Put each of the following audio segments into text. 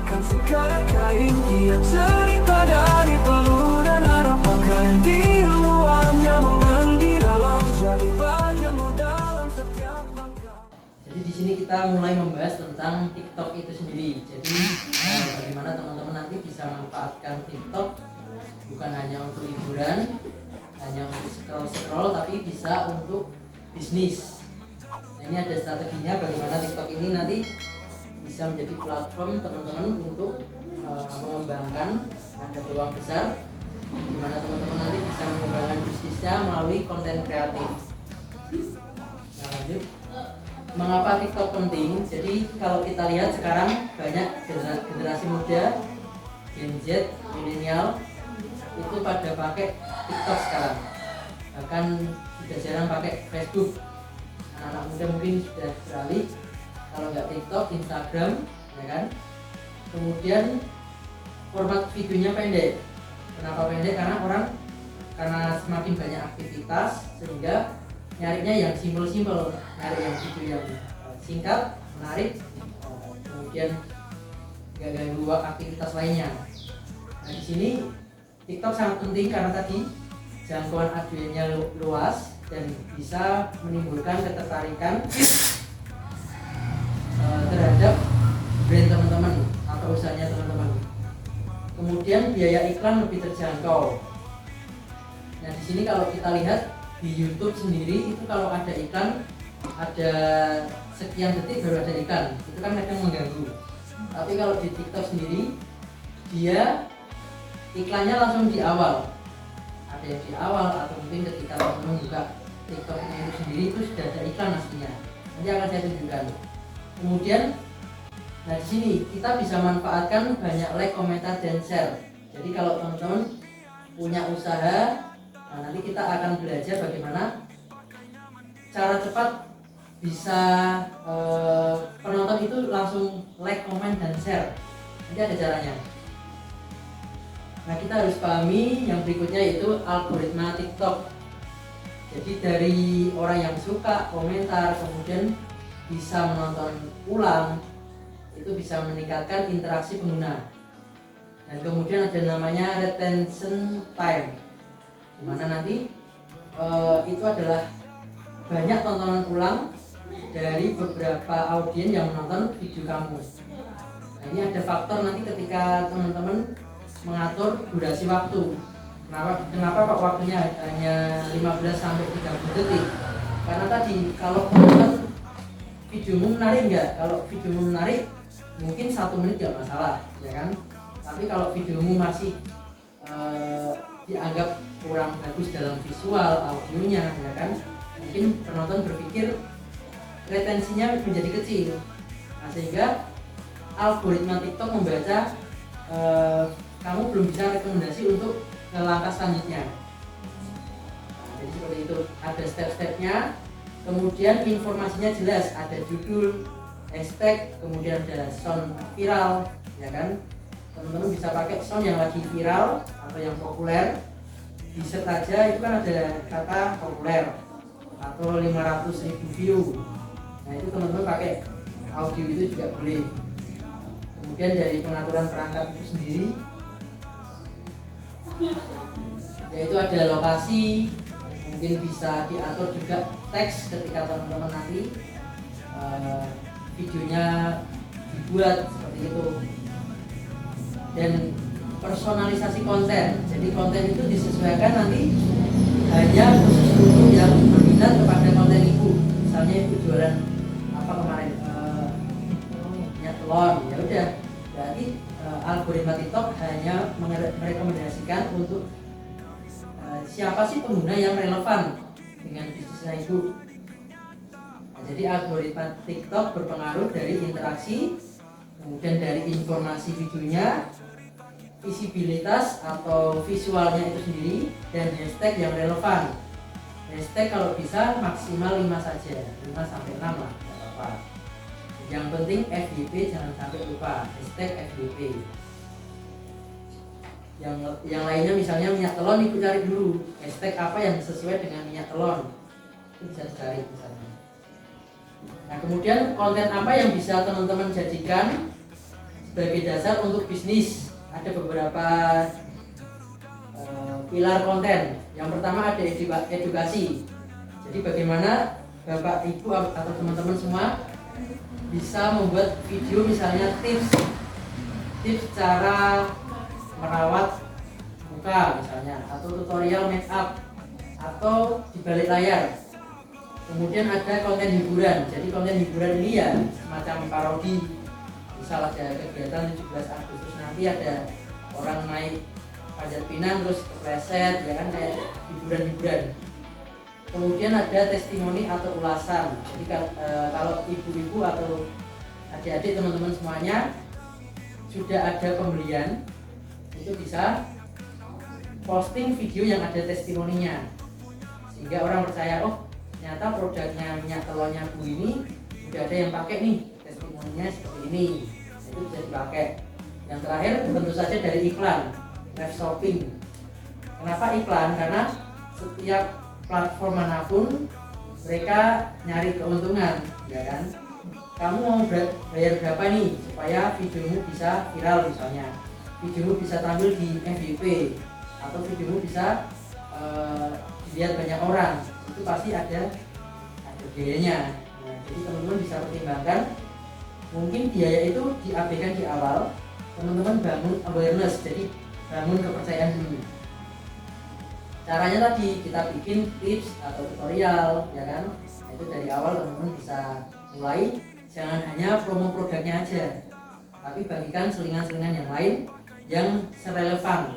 Bukan sekadar kain, dia cerita dari peluh dan harapan. Kain di luarnya mengendi dalam, jadi bagianmu dalam setiap langkah. Jadi di sini kita mulai membahas tentang TikTok itu sendiri. Jadi bagaimana teman-teman nanti bisa manfaatkan TikTok bukan hanya untuk hiburan, hanya untuk scroll-scroll, tapi bisa untuk bisnis. Nah, ini ada strateginya bagaimana TikTok ini nanti bisa menjadi platform teman-teman untuk mengembangkan, ada peluang besar di mana teman-teman nanti bisa mengembangkan bisnisnya melalui konten kreatif. Nah, lanjut. Mengapa TikTok penting? Jadi kalau kita lihat sekarang banyak generasi muda, Gen Z, milenial itu pada pakai TikTok sekarang. Bahkan sudah jarang pakai Facebook. Anak-anak muda mungkin sudah beralih, kalau nggak TikTok, Instagram, ya kan? Kemudian format videonya pendek. Kenapa pendek? Karena semakin banyak aktivitas sehingga nyarinya yang simpel-simpel, nyari yang video yang singkat, menarik, kemudian nggak ganggu aktivitas lainnya. Nah, di sini TikTok sangat penting karena tadi jangkauan audiensnya luas dan bisa menimbulkan ketertarikan terhadap brand teman-teman atau usahanya teman-teman. Kemudian biaya iklan lebih terjangkau. Nah, di sini kalau kita lihat di YouTube sendiri itu kalau ada iklan ada sekian detik baru ada iklan, itu kan kadang mengganggu. Tapi kalau di TikTok sendiri dia iklannya langsung di awal, ada yang di awal atau mungkin ketika teman-teman buka TikTok itu sendiri itu sudah ada iklan aslinya. Nanti akan saya tunjukkan. Kemudian, nah di sini kita bisa manfaatkan banyak like, komentar dan share. Jadi kalau teman-teman punya usaha, nah, nanti kita akan belajar bagaimana cara cepat bisa penonton itu langsung like, komen, dan share. Nanti ada caranya. Nah, kita harus pahami yang berikutnya yaitu algoritma TikTok. Jadi dari orang yang suka, komentar, kemudian bisa menonton ulang, itu bisa meningkatkan interaksi pengguna. Dan kemudian ada namanya retention time, dimana nanti itu adalah banyak tontonan ulang dari beberapa audiens yang menonton video kamu. Nah, ini ada faktor nanti ketika teman-teman mengatur durasi waktu. Kenapa kok waktunya hanya 15 sampai 30 detik? Karena tadi kalau teman-teman videomu menarik enggak? Kalau videomu menarik mungkin 1 menit enggak masalah, ya kan? Tapi kalau videomu masih dianggap kurang bagus dalam visual, audionya, ya kan? Mungkin penonton berpikir retensinya menjadi kecil. Nah, sehingga algoritma TikTok membaca kamu belum bisa rekomendasi untuk langkah selanjutnya. Nah, jadi seperti itu, ada step-stepnya. Kemudian informasinya jelas, ada judul, hashtag, kemudian ada sound viral, ya kan? Teman-teman bisa pakai sound yang lagi viral atau yang populer. Di search aja itu kan ada kata populer atau 500.000 view. Nah, itu teman-teman pakai audio itu juga boleh. Kemudian dari pengaturan perangkat itu sendiri, yaitu ada lokasi, mungkin bisa diatur juga teks ketika teman-teman nanti videonya dibuat seperti itu. Dan personalisasi konten, jadi konten itu disesuaikan nanti hanya khusus untuk yang berminat kepada konten itu. Misalnya itu jualan apa kemarin minyak telur, ya udah berarti algoritma TikTok hanya merekomendasikan untuk siapa sih pengguna yang relevan dengan bisnisnya itu. Nah, jadi algoritma TikTok berpengaruh dari interaksi, kemudian dari informasi videonya, visibilitas atau visualnya itu sendiri, dan hashtag yang relevan. Hashtag kalau bisa maksimal 5 saja, 5 sampai 6 lah, tidak apa-apa. Yang penting FYP jangan sampai lupa, hashtag FYP. Yang lainnya misalnya minyak telon, ibu cari dulu hashtag apa yang sesuai dengan minyak telon, itu bisa dicari misalnya. Nah, kemudian konten apa yang bisa teman-teman jadikan sebagai dasar untuk bisnis. Ada beberapa pilar konten. Yang pertama ada edukasi. Jadi bagaimana Bapak Ibu atau teman-teman semua bisa membuat video, misalnya tips cara merawat muka misalnya, atau tutorial make up, atau di balik layar. Kemudian ada konten hiburan. Jadi konten hiburan ini ya semacam parodi. Misal ada kegiatan 17 Agustus, nanti ada orang naik panjat pinang terus kepleset, ya kan, kayak hiburan-hiburan. Kemudian ada testimoni atau ulasan. Jadi kalau ibu-ibu atau adik-adik, teman-teman semuanya sudah ada pembelian, itu bisa posting video yang ada testimoninya, sehingga orang percaya, oh ternyata produknya minyak telurnya Bu ini sudah ada yang pakai nih, testimoninya seperti ini, itu bisa dipakai. Yang terakhir tentu saja dari iklan, live shopping. Kenapa iklan? Karena setiap platform manapun mereka nyari keuntungan, ya kan? Kamu mau bayar berapa nih supaya videomu bisa viral, misalnya videomu bisa tampil di FYP atau videomu bisa dilihat banyak orang, itu pasti ada biayanya. Nah, jadi teman-teman bisa pertimbangkan, mungkin biaya itu diabaikan di awal, teman-teman bangun awareness, jadi bangun kepercayaan dulu. Caranya tadi kita bikin tips atau tutorial, ya kan? Nah, itu dari awal teman-teman bisa mulai, jangan hanya promo produknya aja, tapi bagikan selingan-selingan yang lain yang serelevan.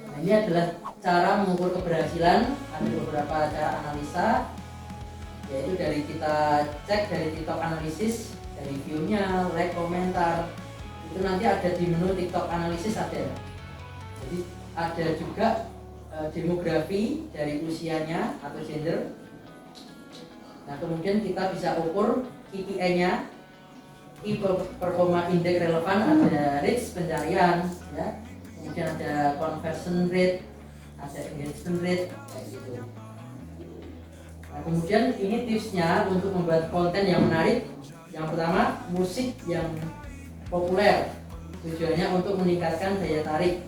Nah, ini adalah cara mengukur keberhasilan. Ada beberapa cara analisa, yaitu dari kita cek dari TikTok analisis, dari view-nya, like, komentar. Itu nanti ada di menu TikTok analisis ada. Jadi ada juga demografi dari usianya atau gender. Nah, kemudian kita bisa ukur KPI-nya, performa indeks relevan, ada reach pencarian, ya. Kemudian ada conversion rate, ada engagement rate, kayak gitu. Nah, kemudian ini tipsnya untuk membuat konten yang menarik. Yang pertama, musik yang populer, tujuannya untuk meningkatkan daya tarik.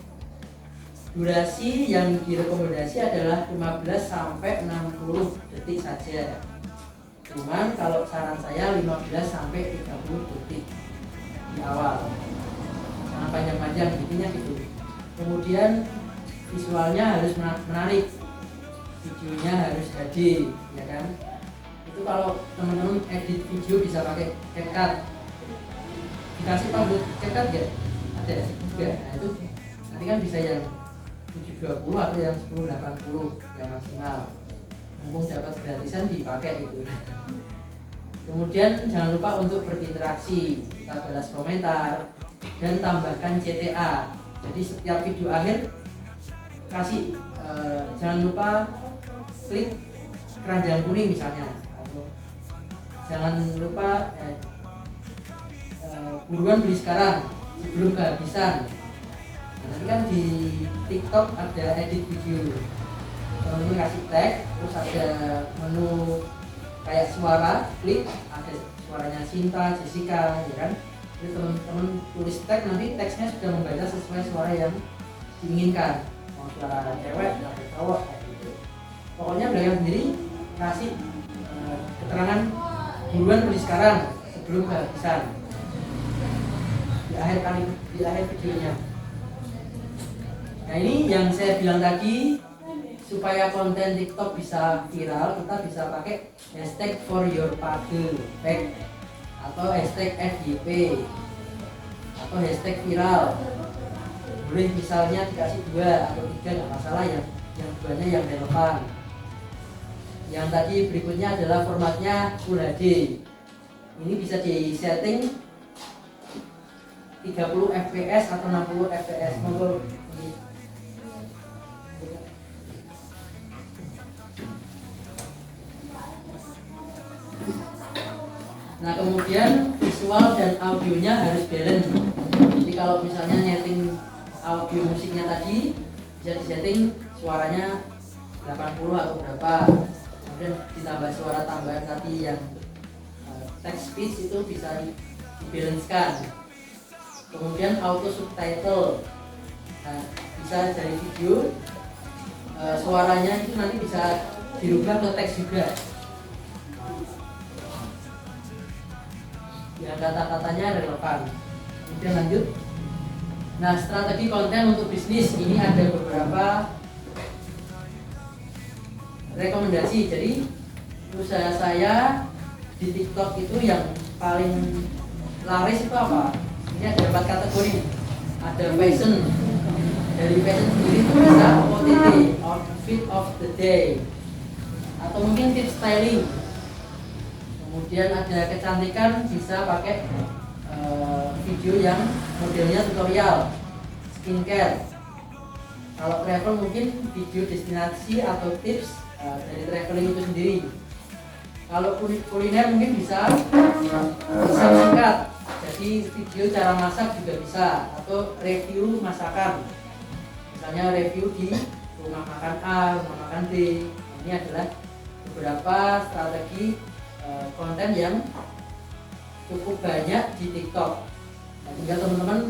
Durasi yang direkomendasi adalah 15-60 detik saja. Cuman kalau saran saya 15-30 detik di awal, jangan panjang-panjang, intinya gitu. Kemudian visualnya harus menarik, videonya harus HD, ya kan. Itu kalau teman-teman edit video bisa pakai CapCut. Dikasih tombol CapCut ya? Ada juga. Nah, itu nanti kan bisa yang 720 atau yang 1080 yang maksimal. Mumpung dapat gratisan dipakai itu. Kemudian jangan lupa untuk berinteraksi, kita balas komentar dan tambahkan CTA. Jadi setiap video akhir kasih jangan lupa klik keranjang kuning misalnya, atau jangan lupa buruan beli sekarang sebelum kehabisan. Nah, nanti kan di TikTok ada edit video, teman-teman kasih tag, terus ada menu kayak suara, klik, ada suaranya Sinta, Jessica, ya kan. Jadi teman-teman tulis tag, nanti teksnya sudah membaca sesuai suara yang diinginkan, mau suara cewek atau cowok, kayak gitu. Pokoknya belakang sendiri kasih keterangan buruan beli sekarang sebelum kehabisan di akhir videonya. Nah, ini yang saya bilang tadi, supaya konten TikTok bisa viral, kita bisa pakai hashtag for your page atau hashtag FYP atau hashtag viral. Boleh misalnya dikasih 2 atau 3, nggak masalah, yang 2-nya yang relevan. Yang tadi berikutnya adalah formatnya Full HD. Ini bisa di setting 30 fps atau 60 fps. Nah, kemudian visual dan audionya harus balance. Jadi kalau misalnya nyeting audio musiknya tadi, bisa disetting suaranya 80 atau berapa, kemudian ditambah suara tambahan tadi yang text speech itu bisa dibalancekan. Kemudian auto subtitle, nah, bisa dari video suaranya itu nanti bisa dirubah ke teks juga, yang kata-katanya relevan. Kemudian lanjut. Nah, strategi konten untuk bisnis ini ada beberapa rekomendasi. Jadi usaha saya di TikTok itu yang paling laris itu apa? Ini ada 4 kategori. Ada fashion. Dari fashion sendiri itu bisa OTT, outfit of the day, atau mungkin tips styling. Kemudian ada kecantikan, bisa pakai video yang modelnya tutorial, skincare. Kalau travel mungkin video destinasi atau tips dari traveling itu sendiri. Kalau kuliner mungkin bisa singkat, jadi video cara masak juga bisa, atau review masakan, misalnya review di rumah makan A, rumah makan B. Ini adalah beberapa strategi konten yang cukup banyak di TikTok. Nah, tinggal teman-teman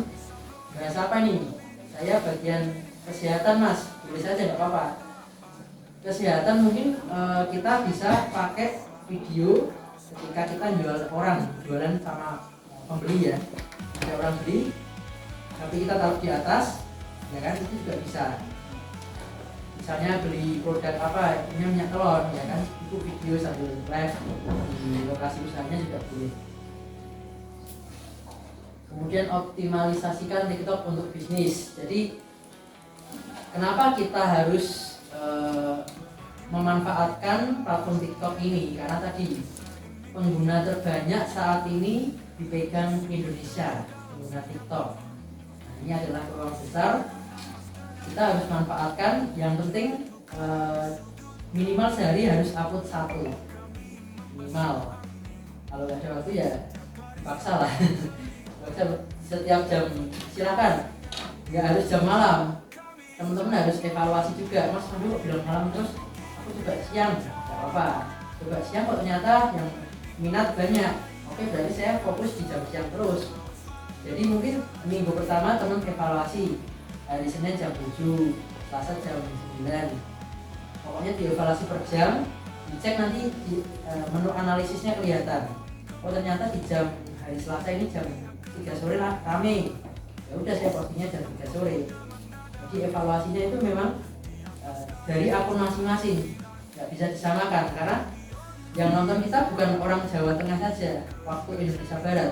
bahas apa nih? Saya bagian kesehatan mas, tulis saja nggak apa-apa. Kesehatan mungkin kita bisa pakai video ketika kita jualan sama pembeli ya. Ada orang beli, tapi kita taruh di atas, ya kan, itu juga bisa. Misalnya beli produk apa, ini minyak telur, ya kan, itu video sambil live di lokasi usahanya juga boleh. Kemudian optimalisasikan TikTok untuk bisnis. Jadi kenapa kita harus memanfaatkan platform TikTok ini? Karena tadi pengguna terbanyak saat ini dipegang Indonesia, pengguna TikTok. Nah, ini adalah peluang besar. Kita harus manfaatkan. Yang penting minimal sehari harus upload 1 minimal. Kalau nggak ada waktu ya dipaksa lah. Setiap jam silakan, nggak harus jam malam. Teman-teman harus evaluasi juga, mas aduh kok bilang malam terus, aku coba siang, nggak apa-apa. Coba siang kok ternyata yang minat banyak, oke berarti saya fokus di jam siang terus. Jadi mungkin minggu pertama teman evaluasi, hari Senin jam 7, Selasa jam 9. Pokoknya dievaluasi per jam, dicek nanti menu analisisnya kelihatan. Oh ternyata di jam hari Selasa ini jam 3 sore lah rame, ya udah saya postingnya jam 3 sore. Jadi evaluasinya itu memang dari akun masing-masing, nggak bisa disamakan karena yang nonton kita bukan orang Jawa Tengah saja, waktu Indonesia Barat,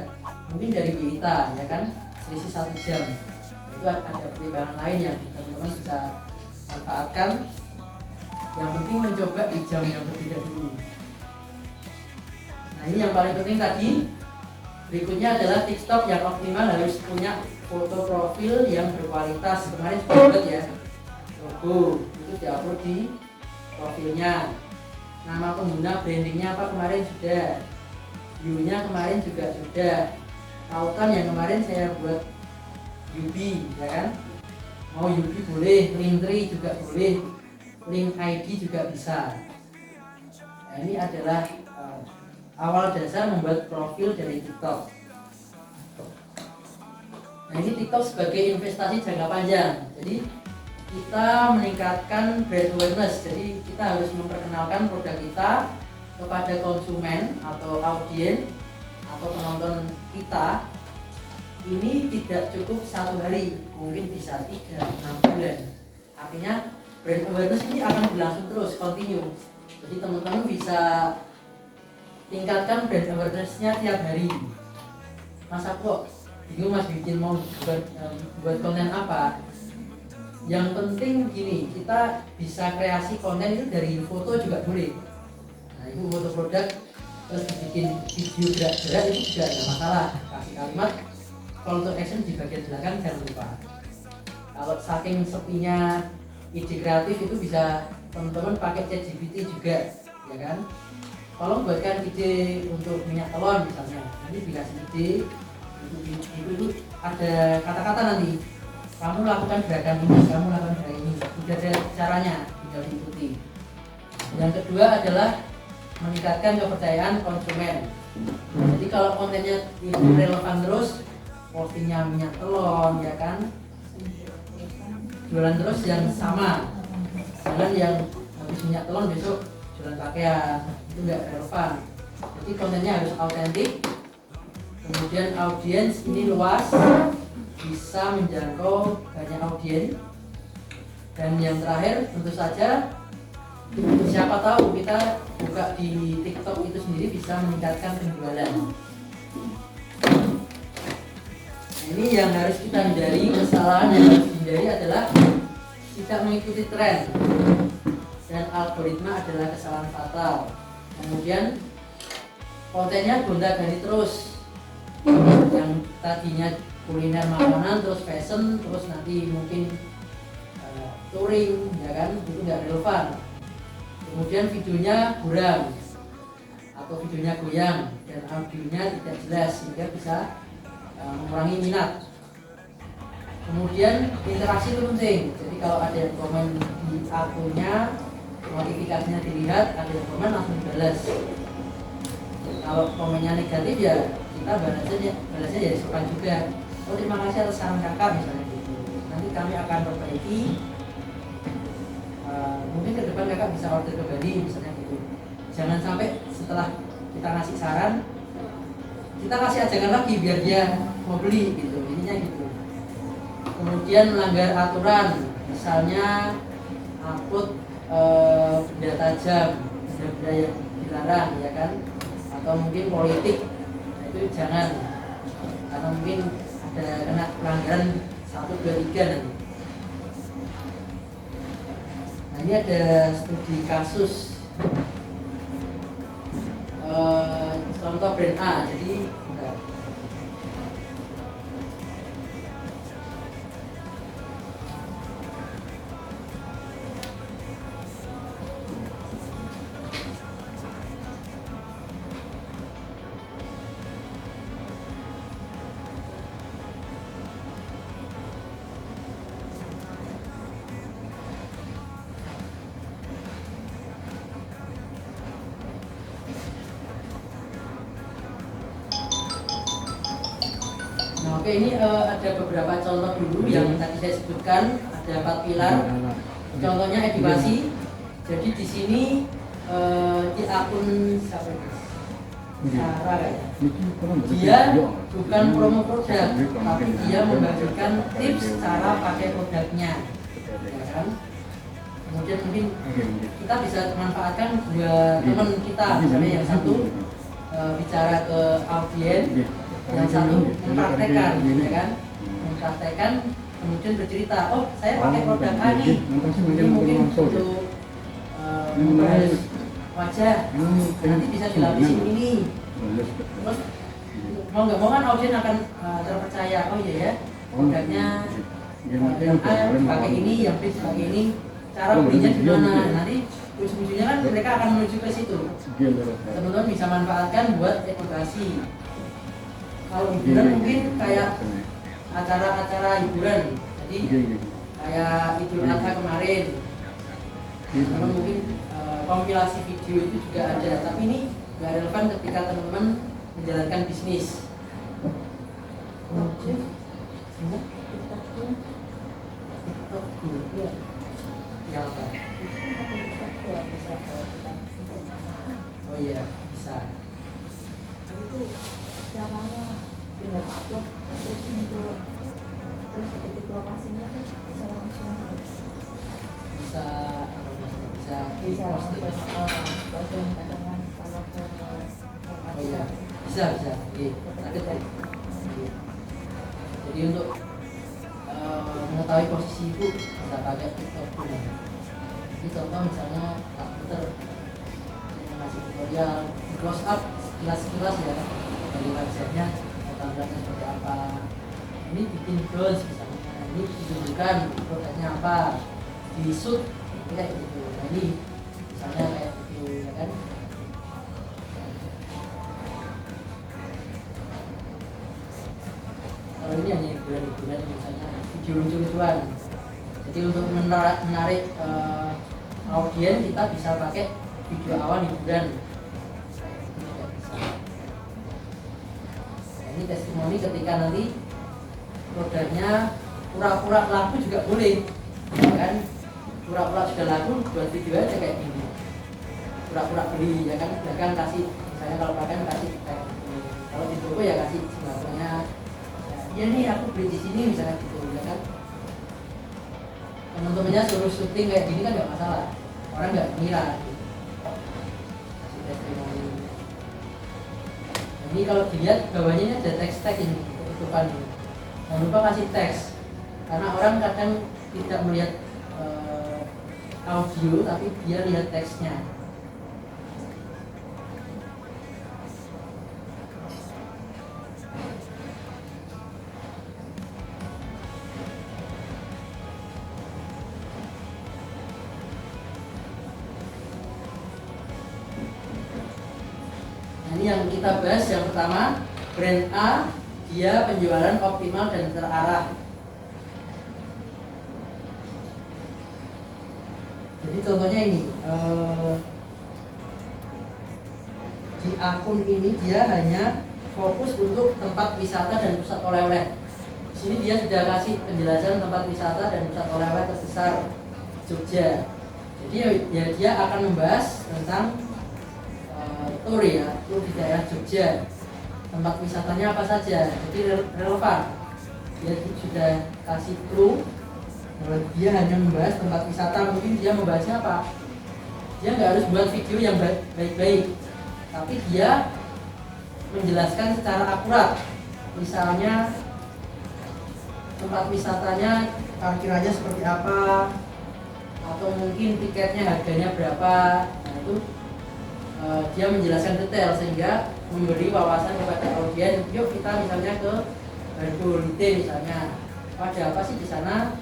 mungkin dari Wita, ya kan, selisih 1 jam. Itu ada pertimbangan lain yang teman-teman bisa manfaatkan. Yang penting mencoba di jam yang berbeda dulu. Nah ini yang paling penting tadi. Berikutnya adalah TikTok yang optimal harus punya foto profil yang berkualitas. Kemarin sudah buat ya, logo itu diupload di profilnya. Nama pengguna, brandingnya apa kemarin sudah, view-nya kemarin juga sudah. Tautan yang kemarin saya buat Yubi, ya kan? Mau Yubi boleh, Linktree juga boleh, link ID juga bisa. Nah, ini adalah awal dasar membuat profil dari TikTok. Nah ini TikTok sebagai investasi jangka panjang. Jadi kita meningkatkan brand awareness. Jadi kita harus memperkenalkan produk kita kepada konsumen atau audiens atau penonton kita. Ini tidak cukup 1 hari, mungkin bisa 3-6 bulan. Artinya brand awareness ini akan berlangsung terus, continue. Jadi teman-teman bisa tingkatkan brand awareness-nya tiap hari. Masa kok bingung mas bikin mau buat konten apa? Yang penting gini, kita bisa kreasi konten itu dari foto juga boleh. Nah itu foto produk terus bikin video gerak-gerak itu juga ada masalah. Kasih kalimat call to action di bagian belakang jangan lupa. Kalau saking sepinya ide kreatif itu bisa teman-teman pakai ChatGPT juga, ya kan? Tolong buatkan ide untuk minyak telur misalnya. Nanti dikasih ide, itu ada kata-kata nanti. Kamu lakukan gerakan ini, kamu lakukan gerakan ini. Sudah ada caranya, tinggal diikuti. Yang kedua adalah meningkatkan kepercayaan konsumen. Jadi Jadi kalau kontennya itu relevan terus, postingnya minyak telon ya kan, jualan terus yang sama, jangan yang habis minyak telon besok jualan pakaian, itu nggak relevan. Jadi kontennya harus autentik, kemudian audiens ini luas, bisa menjangkau banyak audiens, dan yang terakhir tentu saja siapa tahu kita buka di TikTok itu sendiri bisa meningkatkan penjualan. Nah, ini yang harus kita hindari, kesalahan yang harus dihindari adalah tidak mengikuti tren, dan algoritma adalah kesalahan fatal. Kemudian kontennya gonta-ganti terus, yang tadinya kuliner makanan terus fashion, terus nanti mungkin touring ya kan, itu nggak relevan. Kemudian videonya buram atau videonya goyang dan audionya tidak jelas sehingga bisa mengurangi minat. Kemudian interaksi itu penting, jadi kalau ada yang komen di akunnya, notifikasinya dilihat, ada yang komen langsung balas. Kalau komennya negatif ya kita balasnya jadi sopan juga. Oh terima kasih atas saran kakak misalnya gitu. Nanti kami akan perbaiki. Mungkin ke depan kakak bisa order kembali misalnya gitu. Jangan sampai setelah kita ngasih saran kita kasih ajakan lagi biar dia mau beli gitu, ininya gitu. Kemudian melanggar aturan, misalnya upload benda tajam, benda yang dilarang ya kan, atau mungkin politik, nah, itu jangan, karena mungkin ada kena pelanggaran 1, 2, 3 nanti. Nah ini ada studi kasus contoh brand A, jadi enggak. Nah, oke, ini ada beberapa contoh dulu yang tadi saya sebutkan, ada 4 pilar. Contohnya edukasi. Jadi di sini di akun siapa ini? Sarah ya. Dia bukan promo produk, tapi dia membagikan tips cara pakai produknya, ya kan? Kemudian mungkin kita bisa manfaatkan dua teman kita, misalnya yang satu bicara ke audiens, yang satu mempraktekkan, ya kan? Mempraktekkan, kemudian bercerita, oh saya pakai produk A nih, ini mungkin untuk memperhalus wajah, nanti bisa dilapisin ini. Terus mau nggak mau kan audiens akan terpercaya, oh iya ya, produknya yang A pakai ini, yang B pakai ini, cara belinya gimana? Nanti ujung-ujungnya kan mereka akan menuju ke situ. Teman-teman bisa manfaatkan buat edukasi. Kalau hiburan mungkin kayak acara-acara hiburan, jadi kayak Idul Adha kemarin, teman mungkin kompilasi video itu juga ada, tapi ini nggak relevan ketika teman-teman menjalankan bisnis. Ya apa? Oh iya bisa. Itu caranya tinggal upload terus untuk terus ketik lokasinya tuh bisa langsung Bisa bisa posting. langsung katakan kalau ke Oh iya bisa. Iya. Iya. Jadi untuk mengetahui posisi itu bisa pakai TikTok dulu. Jadi contoh misalnya komputer yang ngasih tutorial di close up sekilas ya dari websitenya, tampilannya seperti apa. Ini bikin bros misalnya, ini ditunjukkan produknya apa, di shoot kayak gitu. Nah ini misalnya kayak gitu ya kan. Kalau ini hanya hiburan misalnya video lucu-lucuan. Jadi untuk menarik audiens kita bisa pakai video awan hiburan. Ini testimoni ketika nanti produknya pura-pura laku juga boleh, ya kan? Pura-pura sudah laku buat video aja kayak gini, pura-pura beli, ya kan? Bahkan kasih, misalnya kalau makan kasih kayak gini. Kalau di toko ya kasih sembakonya, ya nih aku beli di sini misalnya gitu, ya kan? Teman-temannya suruh syuting kayak gini kan nggak masalah, orang nggak ngira gitu. Kasih testimoni. Ini kalau dilihat bawahnya ini ada teks-teks ini, tutupan ini. Jangan lupa kasih teks, karena orang kadang tidak melihat audio tapi dia lihat teksnya. Nah, ini yang kita bahas yang pertama, brand A dia penjualan optimal dan terarah. Jadi contohnya ini, di akun ini dia hanya fokus untuk tempat wisata dan pusat oleh-oleh. Di sini dia sudah kasih penjelasan tempat wisata dan pusat oleh-oleh terbesar Jogja. Jadi ya dia akan membahas tentang tur ya, tur di daerah Jogja. Tempat wisatanya apa saja, jadi relevan. Dia sudah kasih clue. Kalau dia hanya membahas tempat wisata, mungkin dia membahasnya apa? Dia nggak harus buat video yang baik-baik, tapi dia menjelaskan secara akurat. Misalnya tempat wisatanya parkirannya seperti apa, atau mungkin tiketnya harganya berapa. Nah itu dia menjelaskan detail sehingga memberi wawasan kepada audiens. Yuk kita misalnya ke Bandul misalnya, ada apa sih di sana?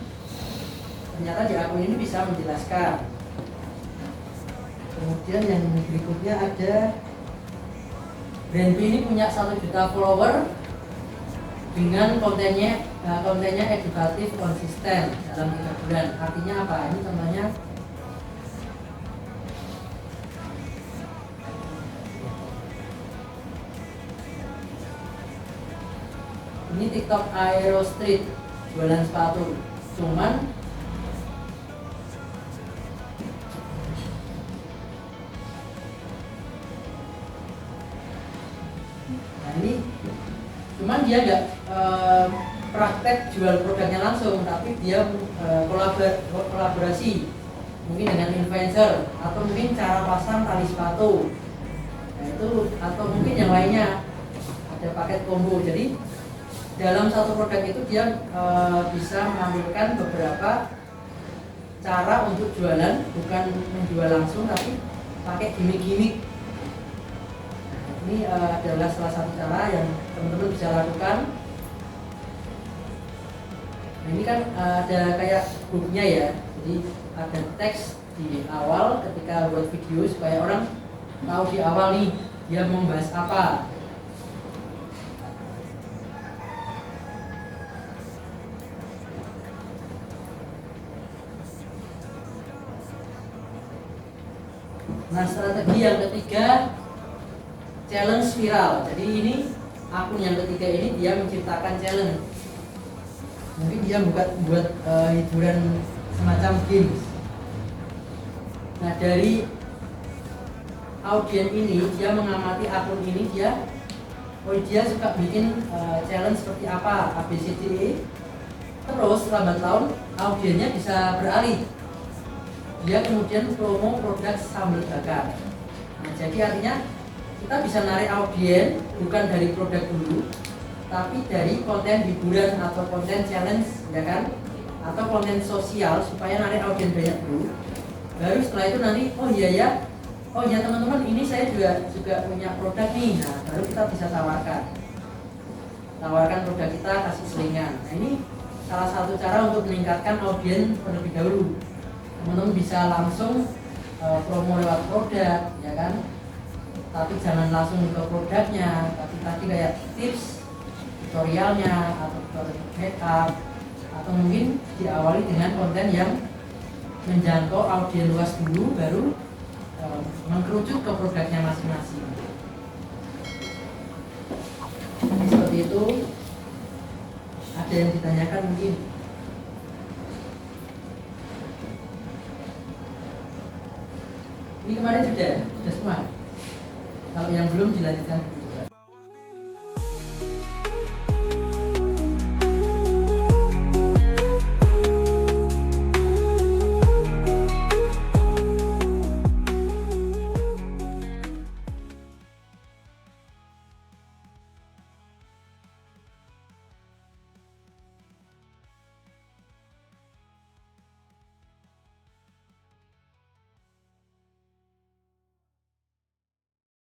Ternyata di akun ini bisa menjelaskan. Kemudian yang berikutnya ada brand B ini punya 1 juta follower dengan kontennya edukatif konsisten dalam 3 bulan. Artinya apa? Ini contohnya ini TikTok Aero Street jualan sepatu, cuman dia nggak praktek jual produknya langsung, tapi dia kolaborasi mungkin dengan influencer atau mungkin cara pasang tali sepatu, nah itu, atau mungkin yang lainnya ada paket combo. Jadi dalam satu produk itu dia bisa menampilkan beberapa cara untuk jualan, bukan menjual langsung tapi pakai gimmick-gimmick. Ini adalah salah satu cara yang teman-teman bisa lakukan. Nah, ini kan ada kayak hooknya ya, jadi ada teks di awal ketika buat video supaya orang tahu di awal nih dia mau membahas apa. Nah, strategi yang ketiga, challenge viral. Jadi ini akun yang ketiga ini dia menciptakan challenge. Mungkin dia buat hiburan semacam games. Nah, dari audien ini dia mengamati akun ini, dia suka bikin challenge seperti apa, ABCDE. Terus lambat laun audiennya bisa beralih. Dia kemudian promo produk sambal bakar. Nah, jadi artinya kita bisa narik audien bukan dari produk dulu, tapi dari konten hiburan atau konten challenge, ya kan? Atau konten sosial supaya narik audien banyak dulu. Baru setelah itu nanti, oh iya teman-teman, ini saya juga punya produk nih. Nah, baru kita bisa tawarkan produk kita, kasih selingan. Nah, ini salah satu cara untuk meningkatkan audien terlebih dahulu. Teman-teman bisa langsung promo lewat produk, ya kan? Tapi jangan langsung ke produknya, tapi tadi kayak tips, tutorialnya, atau tutorial makeup, atau mungkin diawali dengan konten yang menjangkau audiens luas dulu, baru mengkerucut ke produknya masing-masing. Seperti itu ada yang ditanyakan mungkin. Ini kemarin sudah semua. Kalau yang belum dilanjutkan.